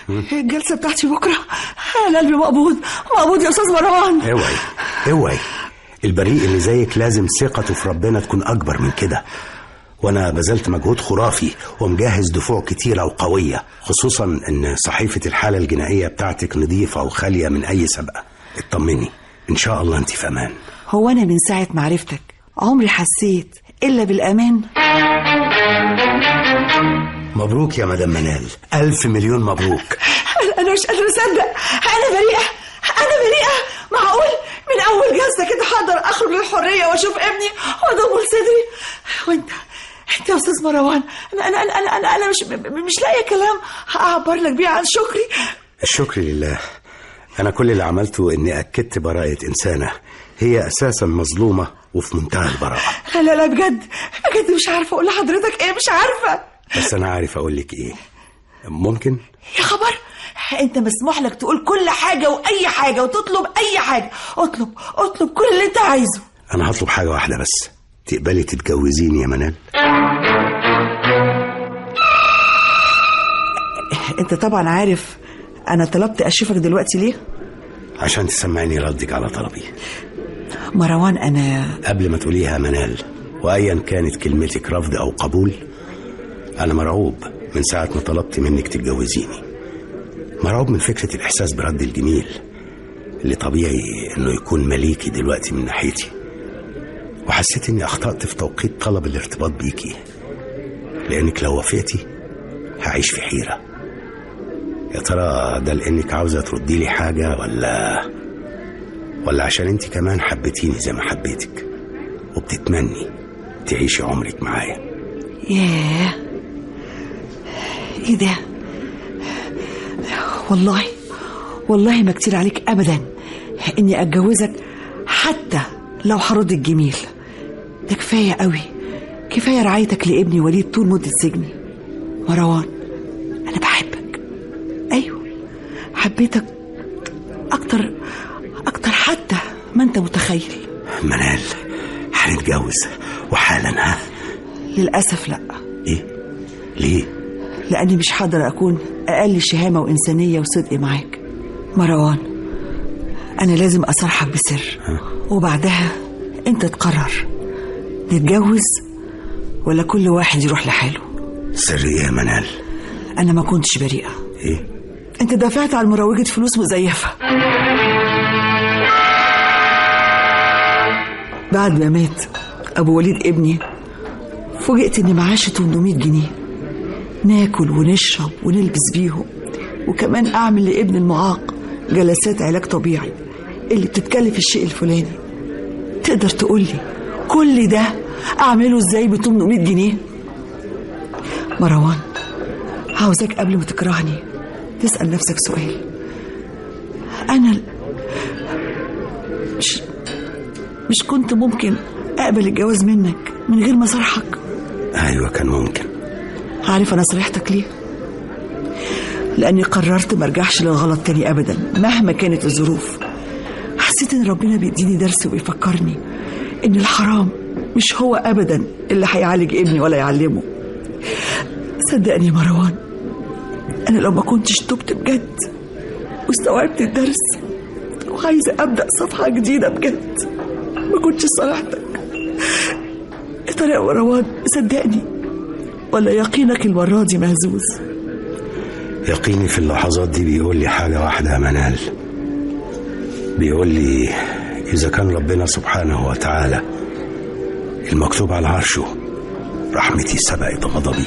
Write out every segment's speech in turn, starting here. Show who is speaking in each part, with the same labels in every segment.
Speaker 1: الجلسة بتاعتي بكرة. أنا قلبي مقبوض يا أستاذ مروان.
Speaker 2: اوعي البريء اللي زيك لازم ثقته في ربنا تكون أكبر من كده. وأنا بذلت مجهود خرافي ومجهز دفوع كتيرة وقوية، خصوصا إن صحيفة الحالة الجنائية بتاعتك نظيفة وخالية من أي سبقة. اطمني إن شاء الله أنت في أمان.
Speaker 1: هو أنا من ساعة معرفتك عمري حسيت إلا بالأمان؟
Speaker 2: مبروك يا مدام منال، 1000 مليون مبروك.
Speaker 1: أنا مش قادرة أصدق. أنا بريئة. معقول من أول جلسة كده هقدر أخرج للحرية وأشوف ابني وأضمه لصدري؟ وأنت يا أستاذ مروان، أنا مش لاقي كلام أعبر لك بيه عن شكري.
Speaker 2: الشكر لله. أنا كل اللي عملته إني أكدت براءة إنسانة هي أساسا مظلومة وفي منتهى البراءة.
Speaker 1: لا بجد مش عارفة أقول لحضرتك إيه، مش عارفة.
Speaker 2: بس أنا عارف أقول لك إيه. ممكن؟
Speaker 1: يا خبر، أنت مسموح لك تقول كل حاجة وأي حاجة وتطلب أي حاجة. اطلب كل اللي أنت عايزه.
Speaker 2: أنا هطلب حاجة واحدة بس، تقبلي تتجوزيني يا منال؟
Speaker 1: أنت طبعا عارف أنا طلبت أشوفك دلوقتي ليه؟
Speaker 2: عشان تسمعني ردك على طلبي.
Speaker 1: مروان، أنا
Speaker 2: قبل ما تقوليها منال، وأيا كانت كلمتك رفض أو قبول، أنا مرعوب من ساعة ما طلبت منك تتجوزيني. مرعوب من فكرة الإحساس برد الجميل اللي طبيعي إنه يكون مليكي دلوقتي من ناحيتي. وحسيت إني أخطأت في توقيت طلب الارتباط بيكي، لأنك لو وافقتي هعيش في حيرة. يا ترى ده لأنك عاوزة تردي لي حاجة ولا عشان انت كمان حبيتيني زي ما حبيتك وبتتمني تعيشي عمرك معايا؟
Speaker 1: ياه، ايه ده؟ والله ما كتير عليك ابدا اني اتجوزك حتى لو هرد الجميل ده. كفايه قوي، كفايه رعايتك لابني وليد طول مده سجني. مروان، انا بحبك. ايوه، حبيتك اكتر حتى ما انت متخيل.
Speaker 2: منال، هنتجوز وحالا؟ ها؟
Speaker 1: للاسف لا.
Speaker 2: ايه؟ ليه؟
Speaker 1: لاني مش هقدر اكون اقل شهامه وانسانيه وصدق معاك. مروان، انا لازم اصارحك بسر، وبعدها انت تقرر نتجوز ولا كل واحد يروح لحاله.
Speaker 2: سر ايه يا منال؟
Speaker 1: انا ما كنتش بريئه.
Speaker 2: ايه؟
Speaker 1: انت دفعت على المروجة فلوس مزيفه. بعد ما مات ابو وليد ابني فوجئت ان معاشي 800 جنيه ناكل ونشرب ونلبس بيهم، وكمان اعمل لابن المعاق جلسات علاج طبيعي اللي بتتكلف الشيء الفلاني. تقدر تقولي كل ده اعمله ازاي ب 800 جنيه؟ مروان، عاوزك قبل ما تكرهني تسأل نفسك سؤال. انا مش كنت ممكن اقبل الجواز منك من غير ما صرحك؟
Speaker 2: ايوه كان ممكن.
Speaker 1: عارف انا صرحتك ليه؟ لاني قررت ما ارجعش للغلط تاني ابدا مهما كانت الظروف. حسيت ان ربنا بيديني درس ويفكرني ان الحرام مش هو ابدا اللي هيعالج ابني ولا يعلمه. صدقني يا مروان، انا لو ما كنتش تبت بجد واستوعبت الدرس وعايزه ابدا صفحه جديده بجد ما كنتش صالحتك. يا ترى يا مروان صدقني ولا يقينك المره دي مهزوز؟
Speaker 2: يقيني في اللحظات دي بيقول لي حاجه واحده يا منال، بيقول لي اذا كان ربنا سبحانه وتعالى المكتوب على عرشه رحمتي سبقت غضبي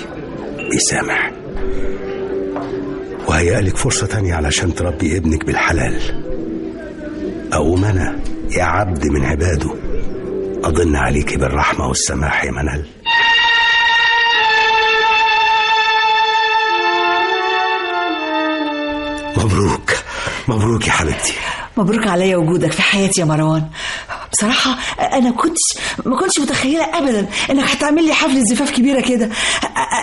Speaker 2: بيسامح، وهيألك فرصة تانية علشان تربي ابنك بالحلال. أقوم أنا يا عبد من عباده أضن عليك بالرحمة والسماح يا منال. مبروك يا حبيبتي.
Speaker 1: مبروك عليا وجودك في حياتي يا مروان. بصراحة أنا ما كنتش متخيلة أبدا إنك هتعمل لي حفلة زفاف كبيرة كده.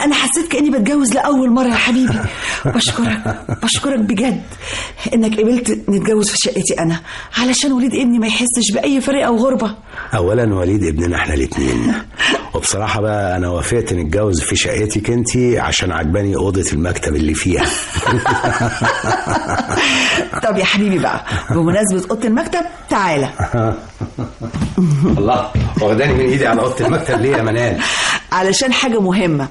Speaker 1: انا حسيت كاني بتجوز لاول مره يا حبيبي. بشكرك بجد انك قبلت نتجوز في شقتي انا، علشان وليد ابني ما يحسش باي فرق او غربه.
Speaker 2: اولا وليد ابننا احنا الاتنين، وبصراحه بقى انا وافقت نتجوز في شقتك انتي عشان عجباني اوضه المكتب اللي فيها.
Speaker 1: طب يا حبيبي بقى، بمناسبه اوضه المكتب تعالى.
Speaker 2: الله، واخداني من ايدي على اوضه المكتب ليه يا منال؟
Speaker 1: علشان حاجه مهمه،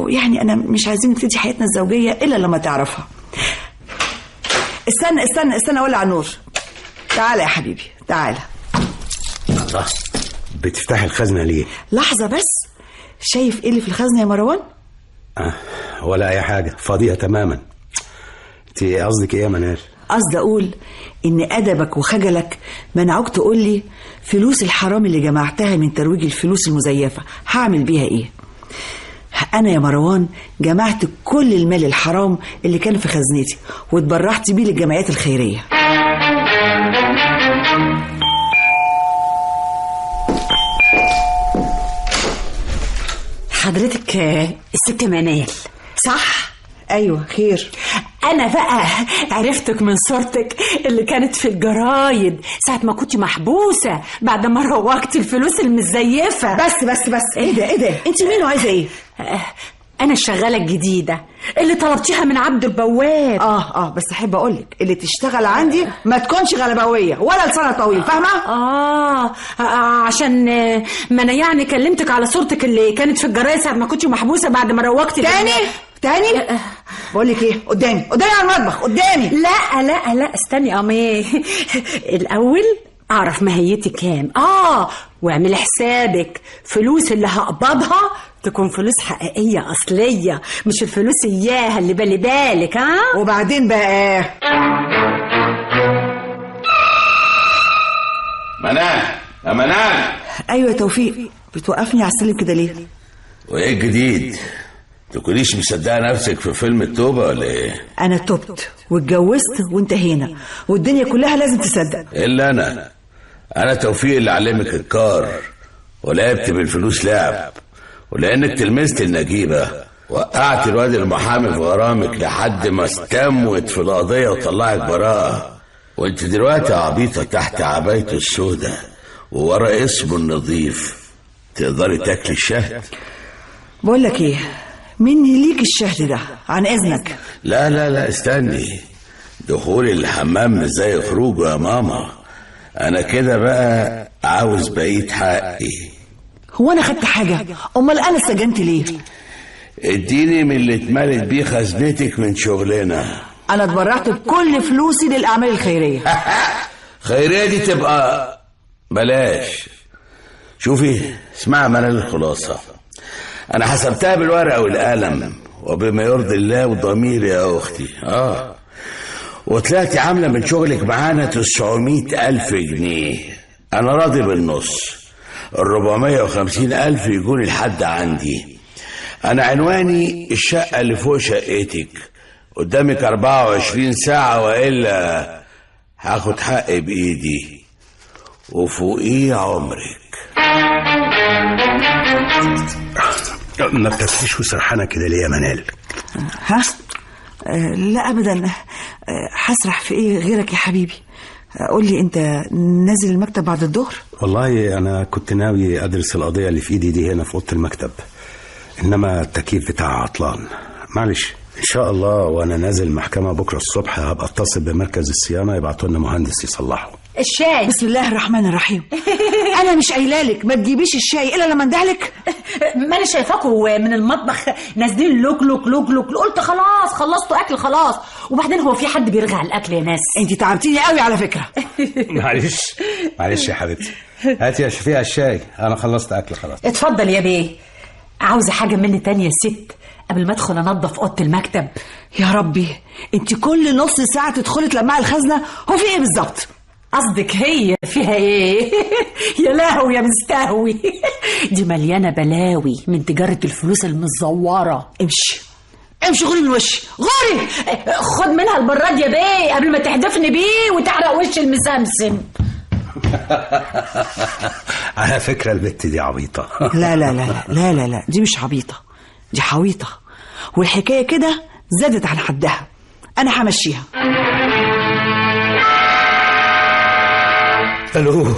Speaker 1: يعني انا مش عايزين نبتدي حياتنا الزوجيه الا لما تعرفها. استنى ولع النور. تعالى يا حبيبي تعالى.
Speaker 2: الله، بتفتحي الخزنه ليه؟
Speaker 1: لحظه بس، شايف ايه اللي في الخزنه يا مروان؟
Speaker 2: ولا اي حاجه، فاضيه تماما. انت قصدك ايه يا منال؟
Speaker 1: قصدي اقول ان ادبك وخجلك منعوك تقول لي فلوس الحرام اللي جمعتها من ترويج الفلوس المزيفه هعمل بيها ايه. انا يا مروان جمعت كل المال الحرام اللي كان في خزنتي واتبرعت بيه للجمعيات الخيريه.
Speaker 3: حضرتك الست منال صح؟
Speaker 1: ايوه خير.
Speaker 3: انا بقى عرفتك من صورتك اللي كانت في الجرايد ساعة ما كنت محبوسة بعد ما روجت الفلوس المزيفة.
Speaker 1: بس ايه ده انت مين وعايزة ايه؟
Speaker 3: انا الشغالة الجديدة اللي طلبتيها من عبد البواب.
Speaker 1: بس احب اقولك اللي تشتغل عندي ما تكونش غلبوية ولا لسانها طويل، فاهمة؟
Speaker 3: عشان ما انا يعني كلمتك على صورتك اللي كانت في الجرايد ساعة ما كنت محبوسة بعد ما روجت
Speaker 1: تاني بقولك ايه، قدامي على المطبخ قدامي.
Speaker 3: لا استني امي. الاول اعرف ماهيتي كام واعملي حسابك فلوس اللي هقبضها تكون فلوس حقيقية أصلية، مش الفلوس إياها اللي بالك.
Speaker 1: وبعدين بقى
Speaker 4: يا منال.
Speaker 1: أيوة يا توفيق، بتوقفني على السلم كده ليه؟
Speaker 4: وإيه الجديد؟ تكونيش مصدقة نفسك في فيلم التوبة ولا إيه؟
Speaker 1: أنا تبت واتجوزت وانتهينا والدنيا كلها لازم تصدق.
Speaker 4: إلا أنا توفيق اللي علمك الكار ولعبت بالفلوس لعب، ولأنك تلمست النجيبة وقعت الواد المحامي في غرامك لحد ما استموت في القضية وطلعك براءة، وانت دلوقتي عبيطة تحت عبايته السودة وورا اسمه النظيف. تقدري تاكلي الشهد؟
Speaker 1: بقول لك ايه، مني ليك الشهد ده عن اذنك.
Speaker 4: لا استني، دخول الحمام مش زي خروجه يا ماما. انا كده بقى عاوز بقيت حقي.
Speaker 1: هو انا خدت حاجه؟ امال انا اتسجنت ليه؟
Speaker 4: اديني من اللي اتملت بيه خزنتك من شغلنا.
Speaker 1: انا اتبرعت بكل فلوسي للاعمال الخيريه.
Speaker 4: خيريه دي تبقى بلاش. شوفي اسمعي منال الخلاصه، انا حسبتها بالورقه والقلم وبما يرضي الله وضميري يا اختي. وطلعتي عامله من شغلك معانا 900,000 جنيه. انا راضي بالنص، 450,000 يكون لحد عندي. انا عنواني الشقه اللي فوق شقتك، قدامك 24 ساعه والا هاخد حقي بايدي وفوقيه عمرك.
Speaker 2: ما بتفتيش وسرحانه كده ليه يا منال؟
Speaker 1: لا ابدا، هسرح في ايه غيرك يا حبيبي؟ قول لي انت نازل المكتب بعد الظهر؟
Speaker 2: والله انا كنت ناوي ادرس القضيه اللي في ايدي دي هنا في اوضه المكتب، انما التكييف بتاعها عطلان. معلش ان شاء الله وانا نازل المحكمه بكره الصبح هبقى اتصل بمركز الصيانه يبعتوا لنا مهندس يصلحه.
Speaker 3: الشاي.
Speaker 1: بسم الله الرحمن الرحيم. انا مش قايلالك ما تجيبيش الشاي الا لما اندهلك؟
Speaker 3: ما انا شايفاكوا من المطبخ نازلين لوك لوك لوك لوك، قلت خلاص خلصتوا اكل خلاص. وبعدين هو في حد بيرجع الاكل يا ناس؟
Speaker 1: انت تعبتيني قوي على فكره.
Speaker 2: معلش يا حبيبتي، هاتي يا شفيقة الشاي، انا خلصت اكل خلاص.
Speaker 3: اتفضل يا بيه. عاوزه حاجه مني تانية يا ست قبل ما ادخل انظف اوضه المكتب؟
Speaker 1: يا ربي، انت كل نص ساعه تدخلي تلمعي الخزنه، هو في ايه بالظبط؟
Speaker 3: قصدك هي فيها ايه؟ يا لهوي يا مستهوي. دي مليانه بلاوي من تجاره الفلوس المزوره.
Speaker 1: امشي غوري من وشي، غوري.
Speaker 3: خد منها البراد يا بيه قبل ما تحدفني بيه وتحرق وش المسمسم.
Speaker 2: على فكره البت دي عبيطه.
Speaker 1: لا لا لا لا لا لا، دي مش عبيطه، دي حويطة، والحكاية كده زادت عن حدها. أنا همشيها.
Speaker 2: الو،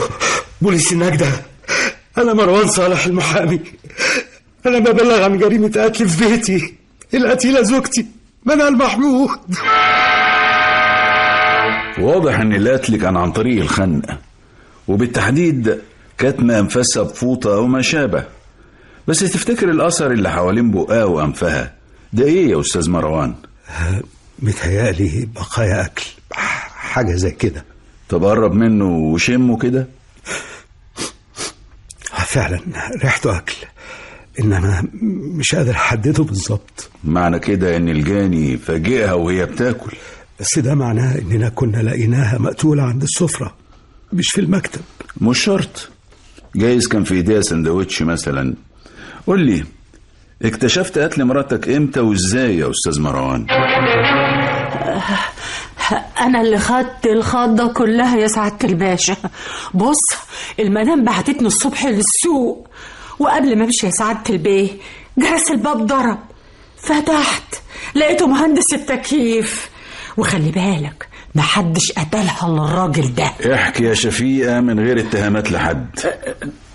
Speaker 2: بوليس النجدة، انا مروان صالح المحامي. انا ببلغ عن جريمة قتل في بيتي، القتيلة زوجتي منال محمود.
Speaker 5: واضح ان القتل كان عن طريق الخنق، وبالتحديد كتم انفاسها بفوطة او ما شابه. بس تفتكر الاثر اللي حوالين بقها وانفها ده ايه يا استاذ مروان؟
Speaker 2: متهيألي بقايا اكل، حاجة زي كده.
Speaker 5: طب قرب منه وشمه كده.
Speaker 2: فعلا ريحته اكل، انما مش قادر احدده بالظبط.
Speaker 5: معنى كده ان الجاني فاجئها وهي بتاكل.
Speaker 2: بس ده معناه اننا كنا لقيناها مقتولة عند السفرة، مش في المكتب.
Speaker 5: مش شرط، جايز كان في ايديها سندوتش مثلا. قول لي، اكتشفت قتل مراتك امتى وازاي يا استاذ مروان؟
Speaker 3: انا اللي خدت الخضه كلها يا سعاده الباشا. بص، المدام بعتتني الصبح للسوق، وقبل ما امشي يا سعاده البيه جرس الباب ضرب. فتحت لقيته مهندس التكييف، وخلي بالك محدش قتلها الا الراجل ده.
Speaker 5: احكي يا شفيقة من غير اتهامات لحد.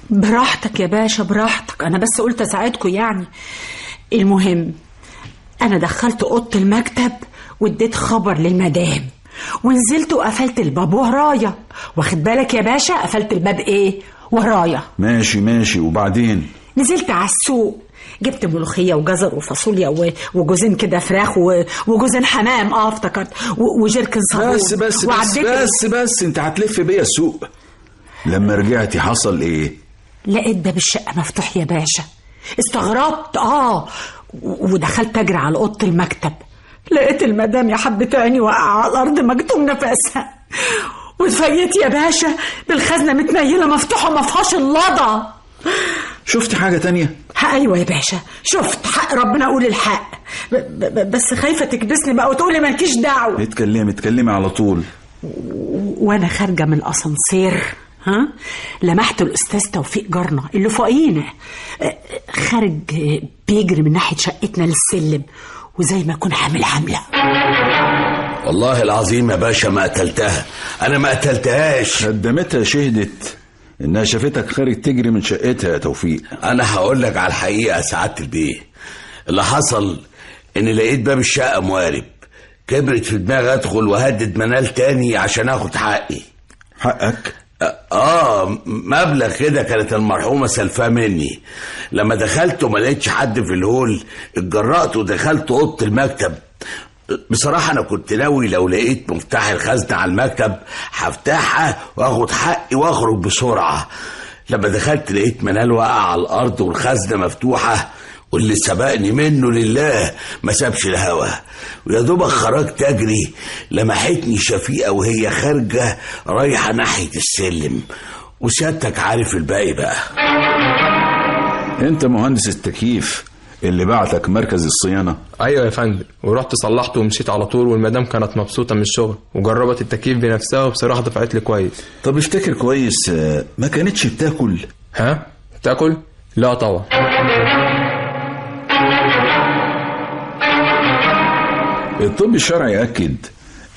Speaker 3: براحتك يا باشا براحتك، انا بس قلت اساعدكم يعني. المهم انا دخلت اوضه المكتب واديت خبر للمدام، ونزلت وقفلت الباب ورايا. واخد بالك يا باشا؟ قفلت الباب ايه ورايا.
Speaker 5: ماشي، وبعدين؟
Speaker 3: نزلت على السوق، جبت ملوخية وجزر وفاصوليا وجوزين كده فراخ وجوزين حمام. افتكرت وجركن صابون.
Speaker 5: بس انت هتلف بيا السوق. لما رجعتي حصل ايه؟
Speaker 3: لقيت باب الشقة مفتوح يا باشا. استغربت ودخلت اجري على اوضه المكتب. لقيت المدام يا حبة عيني واقعة على الارض مكتوم نفسها، واتفاجئت يا باشا بالخزنة متنيلة مفتوحة ما فيهاش اللضا.
Speaker 5: شفت حاجة تانية؟
Speaker 3: ايوه يا باشا شفت. حق ربنا اقول الحق، بس خايفة تكبسني بقى وتقولي مالكيش دعوة.
Speaker 5: اتكلمي على طول.
Speaker 3: وانا خارجة من الاسانسير لمحت الاستاذ توفيق جارنا اللي فوقينا خارج بيجري من ناحية شقتنا للسلم، وزي ما يكون حامل حملة.
Speaker 4: والله العظيم يا باشا ما قتلتها، انا ما قتلتهاش.
Speaker 5: قدمتها شهدت انها شافتك خارج تجري من شقتها يا توفيق.
Speaker 4: انا هقول لك على الحقيقة يا سعادة البيه. اللي حصل ان لقيت باب الشقة موارب، كبرت في دماغي ادخل وهدد منال تاني عشان اخد حقي.
Speaker 5: حقك؟
Speaker 4: مبلغ كده كانت المرحومة سلفاه مني. لما دخلت وما لقيتش حد في الهول اتجرأت ودخلت اوضه المكتب. بصراحة انا كنت ناوي لو لقيت مفتاح الخزنة على المكتب هفتحها واخد حقي واخرج بسرعة. لما دخلت لقيت منال واقع على الارض والخزنة مفتوحة، واللي سبقني منه لله ما سابش الهوا. ويا دوبك خرجت اجري لمحتني شفيقة وهي خارجة رايحة ناحية السلم، وسيادتك عارف الباقي بقى.
Speaker 5: انت مهندس التكييف اللي بعتك مركز الصيانة؟
Speaker 6: ايوه يا فندم، ورحت صلحته ومشيت على طول، والمدام كانت مبسوطة من الشغل وجربت التكييف بنفسها، وبصراحة دفعت لي كويس.
Speaker 5: طب افتكر كويس، ما كانتش بتاكل؟
Speaker 6: تاكل؟ لا طبعا.
Speaker 5: الطب الشرعي يأكد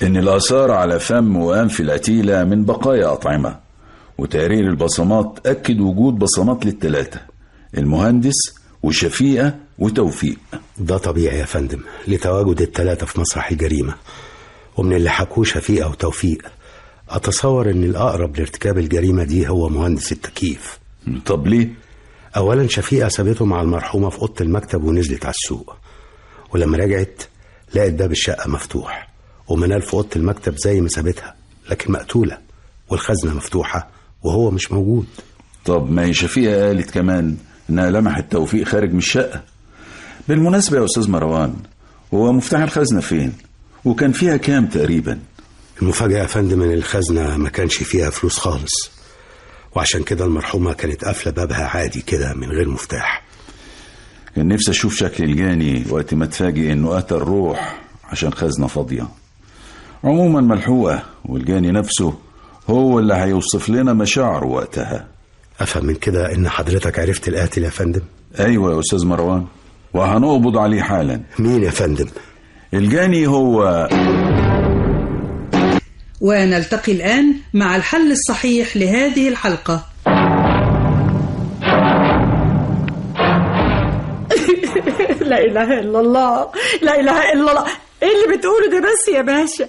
Speaker 5: ان الآثار على فم وأنف القتيلة من بقايا أطعمة، وتقرير البصمات أكد وجود بصمات للثلاثة، المهندس وشفيقة وتوفيق.
Speaker 2: ده طبيعي يا فندم لتواجد الثلاثة في مسرح الجريمة، ومن اللي حكوه شفيقة وتوفيق أتصور ان الأقرب لارتكاب الجريمة دي هو مهندس التكييف.
Speaker 5: طب ليه؟
Speaker 2: أولا شفيقة سابته مع المرحومة في أوضة المكتب ونزلت على السوق، ولما رجعت لقت باب الشقة مفتوح، ومنال في أوضة المكتب زي ما سابتها لكن مقتولة، والخزنة مفتوحة وهو مش موجود.
Speaker 5: طب ما هي شفيقة قالت كمان انها لمحت توفيق خارج من الشقة. بالمناسبة يا أستاذ مروان، هو مفتاح الخزنة فين؟ وكان فيها كام تقريبا؟
Speaker 2: المفاجأة يا فندم ان الخزنة ما كانش فيها فلوس خالص، وعشان كده المرحومة كانت قافلة بابها عادي كده من غير مفتاح.
Speaker 5: كان نفسي اشوف شكل الجاني وقت ما اتفاجئ انه قتل روح عشان خزنة فاضية. عموما ملحوقة، والجاني نفسه هو اللي هيوصف لنا مشاعره وقتها.
Speaker 2: افهم من كده ان حضرتك عرفت القاتل يا فندم؟
Speaker 5: ايوه يا استاذ مروان، وهنقبض عليه حالا.
Speaker 2: مين يا فندم؟
Speaker 5: الجاني هو.
Speaker 7: ونلتقي الآن مع الحل الصحيح لهذه الحلقة.
Speaker 3: لا إله إلا الله، لا إله إلا الله. إيه اللي بتقوله ده بس يا باشا؟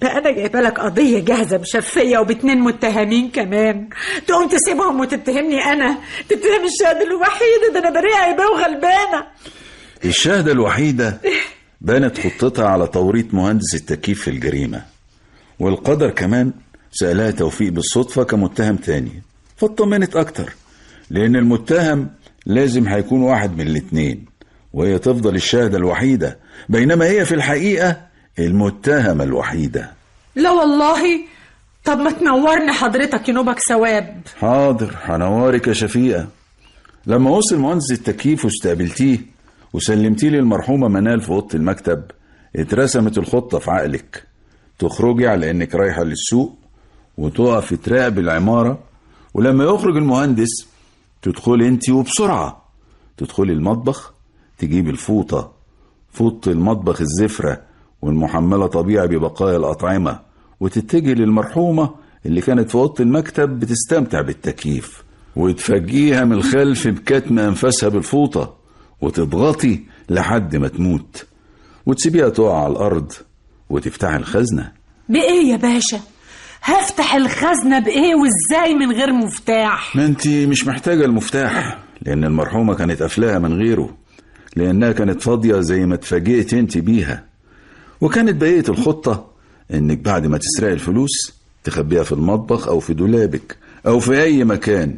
Speaker 3: بقى أنا جايبه لك قضية جاهزة مشفية وباتنين متهمين كمان، تقوم تسيبهم وتتهمني أنا؟ تتهم الشاهد الوحيدة، ده أنا بريئة يبقى وغلبانة.
Speaker 5: الشاهدة الوحيدة بانت خطتها على توريط مهندس التكييف في الجريمة، والقدر كمان سألها توفيق بالصدفة كمتهم تاني، فاطمنت أكتر، لأن المتهم لازم هيكون واحد من الاتنين، وهي تفضل الشاهدة الوحيدة، بينما هي في الحقيقة المتهمة الوحيدة.
Speaker 3: لا والله. طب ما تنورني حضرتك ينوبك ثواب.
Speaker 5: حاضر، هنورك يا شفيقة. لما وصل مهندس التكييف واستقبلتيه وسلمتيه للمرحومة منال في أوضة المكتب، اترسمت الخطة في عقلك. تخرجي على انك رايحة للسوق وتقف تراقب العمارة، ولما يخرج المهندس تدخلي انت وبسرعة تدخلي المطبخ، تجيب الفوطة، فوطة المطبخ الزفرة والمحملة طبيعي ببقايا الأطعمة، وتتجه للمرحومة اللي كانت في أوضة المكتب بتستمتع بالتكييف، وتفجيها من الخلف بكتم أنفاسها بالفوطة، وتضغطي لحد ما تموت، وتسيبيها تقع على الأرض، وتفتح الخزنة.
Speaker 3: بإيه يا باشا؟ هفتح الخزنة بإيه وإزاي من غير مفتاح؟
Speaker 5: ما انت مش محتاجة المفتاح، لأن المرحومة كانت قافلاها من غيره، لأنها كانت فاضية زي ما اتفاجئت انت بيها. وكانت بقية الخطة انك بعد ما تسرقي الفلوس تخبيها في المطبخ أو في دولابك أو في أي مكان،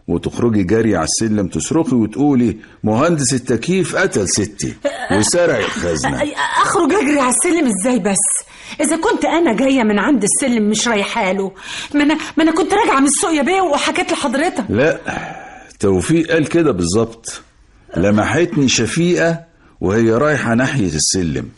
Speaker 5: وتخرجي جري على السلم تصرخي وتقولي مهندس التكييف قتل ستي وسرق الخزنة.
Speaker 3: أخرج أجري على السلم إزاي بس؟ إذا كنت أنا جاية من عند السلم مش رايحة له، ما أنا كنت راجعة من السوق يا بيه وحكيت لحضرتك.
Speaker 5: لا، توفيق قال كده بالظبط. لمحتني شفيقة وهي رايحة ناحية السلم.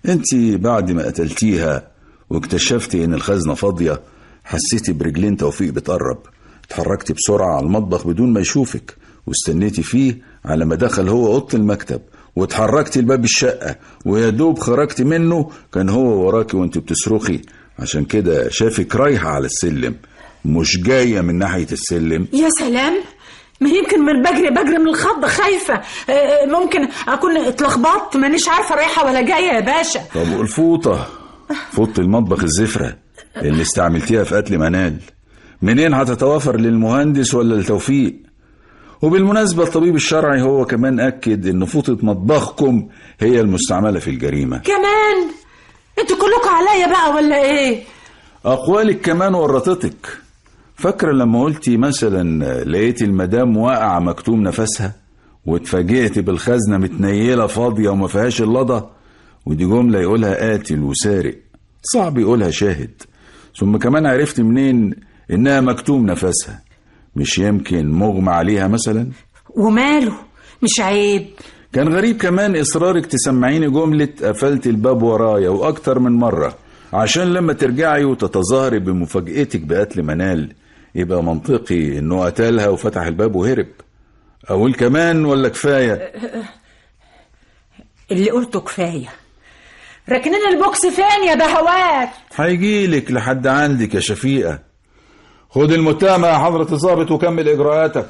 Speaker 5: انت بعد ما قتلتيها واكتشفتي ان الخزنة فاضية، حسيتي برجلين توفيق بتقرب، اتحركتي بسرعة على المطبخ بدون ما يشوفك، واستنيتي فيه على ما دخل هو أوضة المكتب، واتحركتي لباب الشقة، ويا دوب خرجتي منه كان هو وراكي وانت بتصرخي، عشان كده شافك رايحة على السلم مش جاية من ناحية السلم.
Speaker 3: يا سلام، ما يمكن من بجري من الخضة خايفة، ممكن أكون اتلخبطت، مانيش عارفة رايحة ولا جاية يا باشا.
Speaker 5: طب والفوطة، فوطة المطبخ الزفرة اللي استعملتيها في قتل منال، منين هتتوافر للمهندس ولا لتوفيق؟ وبالمناسبة الطبيب الشرعي هو كمان أكد إن فوطة مطبخكم هي المستعملة في الجريمة.
Speaker 3: كمان؟ انتوا كلكم عليا بقى ولا ايه؟
Speaker 5: أقوالك كمان ورطتك. فاكرة لما قلتي مثلا لقيت المدام واقعة مكتوم نفسها، واتفاجئت بالخزنة متنيلة فاضية وما فيهاش اللضة؟ ودي جملة يقولها قاتل وسارق، صعب يقولها شاهد. ثم كمان عرفت منين إنها مكتوم نفسها؟ مش يمكن مغمى عليها مثلا؟
Speaker 3: وماله، مش عيب.
Speaker 5: كان غريب كمان إصرارك تسمعيني جملة قفلت الباب ورايا وأكتر من مرة، عشان لما ترجعي وتتظاهري بمفاجأتك بقتل منال يبقى منطقي إنه قتلها وفتح الباب وهرب. أقول كمان ولا كفاية؟
Speaker 3: اللي قلته كفاية. راكنين البوكس فين يا بهوات؟
Speaker 5: هيجيلك لحد عندك يا شفيقة. خد المتهمة يا حضرة الضابط وكمل إجراءاتك.